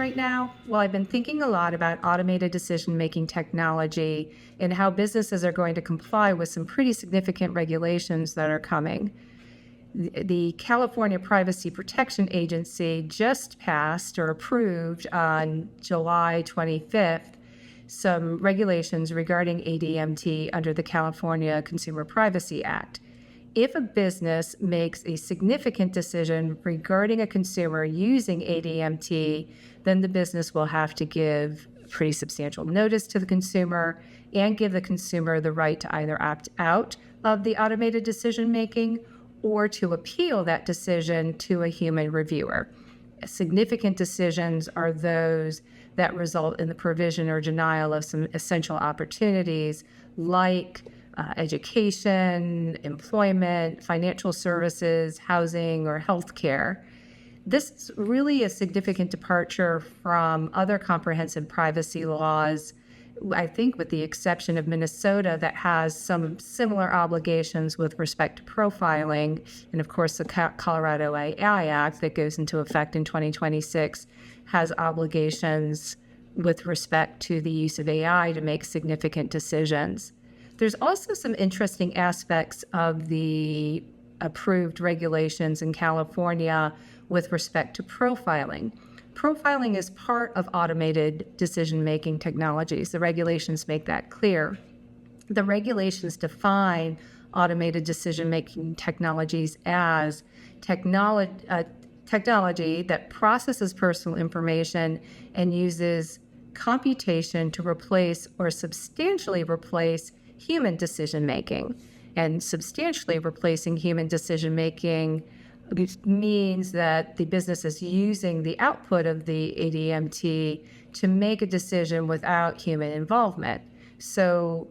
right now? Well, I've been thinking a lot about automated decision-making technology and how businesses are going to comply with some pretty significant regulations that are coming. The California Privacy Protection Agency just passed or approved on July 25th some regulations regarding ADMT under the California Consumer Privacy Act. If a business makes a significant decision regarding a consumer using ADMT, then the business will have to give pretty substantial notice to the consumer and give the consumer the right to either opt out of the automated decision making or to appeal that decision to a human reviewer. Significant decisions are those that result in the provision or denial of some essential opportunities like education, employment, financial services, housing, or healthcare. This is really a significant departure from other comprehensive privacy laws, I think with the exception of Minnesota, that has some similar obligations with respect to profiling. And of course, the Colorado AI Act that goes into effect in 2026 has obligations with respect to the use of AI to make significant decisions. There's also some interesting aspects of the approved regulations in California with respect to profiling. Profiling is part of automated decision-making technologies. The regulations make that clear. The regulations define automated decision-making technologies as technology that processes personal information and uses computation to replace or substantially replace human decision-making. And substantially replacing human decision-making means that the business is using the output of the ADMT to make a decision without human involvement. So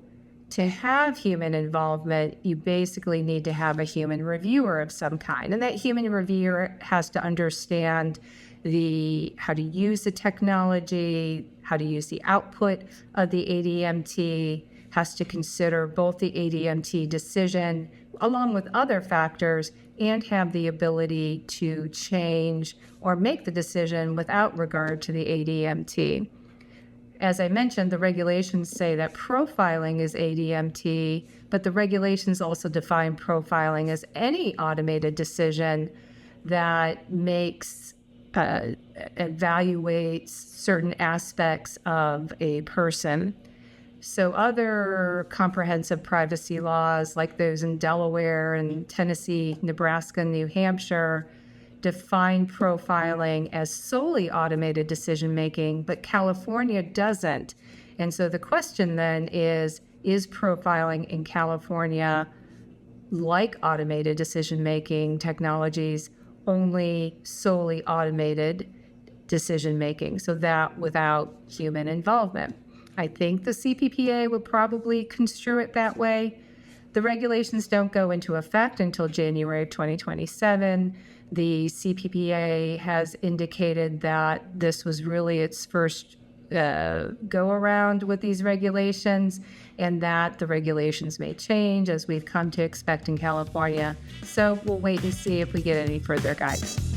to have human involvement, you basically need to have a human reviewer of some kind. And that human reviewer has to understand how to use the technology, how to use the output of the ADMT, has to consider both the ADMT decision along with other factors and have the ability to change or make the decision without regard to the ADMT. As I mentioned, the regulations say that profiling is ADMT, but the regulations also define profiling as any automated decision that evaluates certain aspects of a person. So other comprehensive privacy laws, like those in Delaware and Tennessee, Nebraska, and New Hampshire, define profiling as solely automated decision-making, but California doesn't. And so the question then is profiling in California, like automated decision-making technologies, only solely automated decision-making, so that without human involvement? I think the CPPA would probably construe it that way. The regulations don't go into effect until January of 2027. The CPPA has indicated that this was really its first go around with these regulations, and that the regulations may change as we've come to expect in California. So we'll wait and see if we get any further guidance.